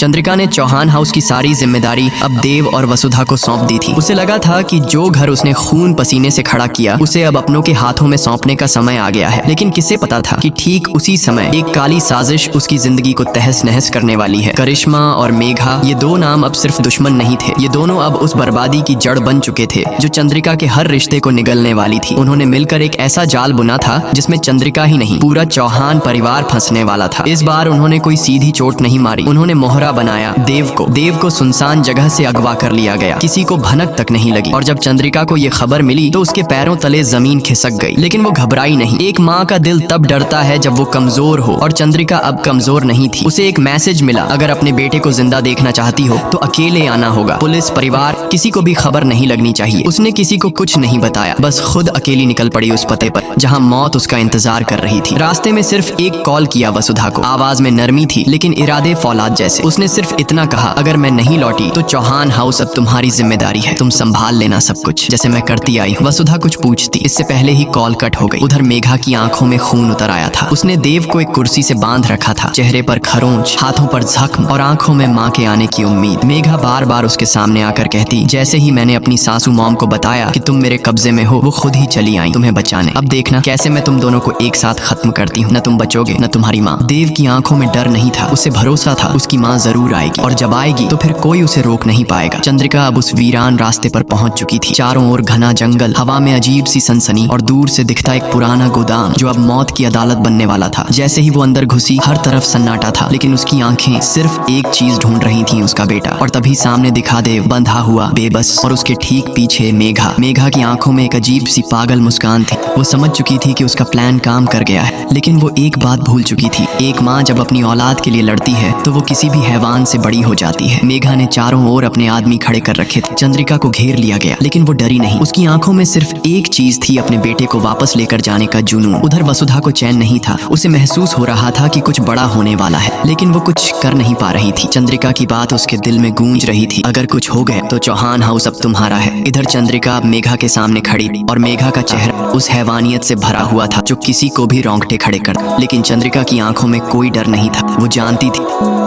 चंद्रिका ने चौहान हाउस की सारी जिम्मेदारी अब देव और वसुधा को सौंप दी थी। उसे लगा था कि जो घर उसने खून पसीने से खड़ा किया उसे अब अपनों के हाथों में सौंपने का समय आ गया है। लेकिन किसे पता था कि ठीक उसी समय एक काली साजिश उसकी जिंदगी को तहस नहस करने वाली है। करिश्मा और मेघा, ये दो नाम अब सिर्फ दुश्मन नहीं थे, ये दोनों अब उस बर्बादी की जड़ बन चुके थे जो चंद्रिका के हर रिश्ते को निगलने वाली थी। उन्होंने मिलकर एक ऐसा जाल बुना था जिसमें चंद्रिका ही नहीं पूरा चौहान परिवार फंसने वाला था। इस बार उन्होंने कोई सीधी चोट नहीं मारी, उन्होंने मोहरा बनाया देव को सुनसान जगह से अगवा कर लिया गया। किसी को भनक तक नहीं लगी। और जब चंद्रिका को ये खबर मिली तो उसके पैरों तले जमीन खिसक गई, लेकिन वो घबराई नहीं। एक माँ का दिल तब डरता है जब वो कमजोर हो, और चंद्रिका अब कमजोर नहीं थी। उसे एक मैसेज मिला, अगर अपने बेटे को जिंदा देखना चाहती हो तो अकेले आना होगा। पुलिस, परिवार, किसी को भी खबर नहीं लगनी चाहिए। उसने किसी को कुछ नहीं बताया, बस खुद अकेली निकल पड़ी उस पते पर जहाँ मौत उसका इंतजार कर रही थी। रास्ते में सिर्फ एक कॉल किया वसुधा को। आवाज में नरमी थी लेकिन इरादे फौलाद जैसे। उसने सिर्फ इतना कहा, अगर मैं नहीं लौटी तो चौहान हाउस अब तुम्हारी जिम्मेदारी है, तुम संभाल लेना सब कुछ जैसे मैं करती आई हूँ। वसुधा कुछ पूछती इससे पहले ही कॉल कट हो गई। उधर मेघा की आंखों में खून उतर आया था। उसने देव को एक कुर्सी से बांध रखा था, चेहरे पर खरोंच, हाथों पर जख्म और आंखों में माँ के आने की उम्मीद। मेघा बार बार उसके सामने आकर कहती, जैसे ही मैंने अपनी सासू मॉम को बताया कि तुम मेरे कब्जे में हो, वो खुद ही चली आई तुम्हें बचाने। अब देखना कैसे मैं तुम दोनों को एक साथ खत्म करती हूँ, न तुम बचोगे न तुम्हारी माँ। देव की आंखों में डर नहीं था, उसे भरोसा था उसकी माँ जरूर आएगी, और जब आएगी तो फिर कोई उसे रोक नहीं पाएगा। चंद्रिका अब उस वीरान रास्ते पर पहुंच चुकी थी। चारों ओर घना जंगल, हवा में अजीब सी सनसनी, और दूर से दिखता एक पुराना गोदाम जो अब मौत की अदालत बनने वाला था। जैसे ही वो अंदर घुसी हर तरफ सन्नाटा था, लेकिन उसकी आंखें सिर्फ एक चीज ढूंढ रही थी, उसका बेटा। और तभी सामने दिखा देव, बंधा हुआ, बेबस, और उसके ठीक पीछे मेघा। मेघा की आंखों में एक अजीब सी पागल मुस्कान थी। वो समझ चुकी थी कि उसका प्लान काम कर गया है, लेकिन वो एक बात भूल चुकी थी। एक माँ जब अपनी औलाद के लिए लड़ती है तो वो किसी भी हैवान से बड़ी हो जाती है। मेघा ने चारों ओर अपने आदमी खड़े कर रखे थे। चंद्रिका को घेर लिया गया, लेकिन वो डरी नहीं। उसकी आंखों में सिर्फ एक चीज थी, अपने बेटे को वापस लेकर जाने का जुनून। उधर वसुधा को चैन नहीं था। उसे महसूस हो रहा था कि कुछ बड़ा होने वाला है, लेकिन वो कुछ कर नहीं पा रही थी। चंद्रिका की बात उसके दिल में गूंज रही थी, अगर कुछ हो गए तो चौहान हाउस अब तुम्हारा है। इधर चंद्रिका अब मेघा के सामने खड़ी थी, और मेघा का चेहरा उस हैवानियत से भरा हुआ था जो किसी को भी रोंगटे खड़े कर। लेकिन चंद्रिका की आंखों में कोई डर नहीं था। वो जानती थी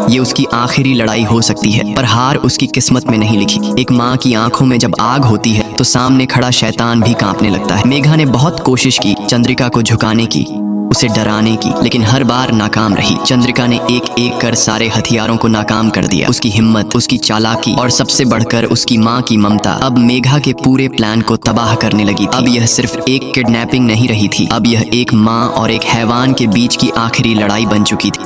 ये उसकी आखिरी लड़ाई हो सकती है, पर हार उसकी किस्मत में नहीं लिखी। एक माँ की आंखों में जब आग होती है तो सामने खड़ा शैतान भी कांपने लगता है। मेघा ने बहुत कोशिश की चंद्रिका को झुकाने की, उसे डराने की, लेकिन हर बार नाकाम रही। चंद्रिका ने एक एक कर सारे हथियारों को नाकाम कर दिया। उसकी हिम्मत, उसकी चालाकी, और सबसे बढ़कर उसकी माँ की ममता अब मेघा के पूरे प्लान को तबाह करने लगी थी। अब यह सिर्फ एक किडनैपिंग नहीं रही थी, अब यह एक माँ और एक हैवान के बीच की आखिरी लड़ाई बन चुकी थी।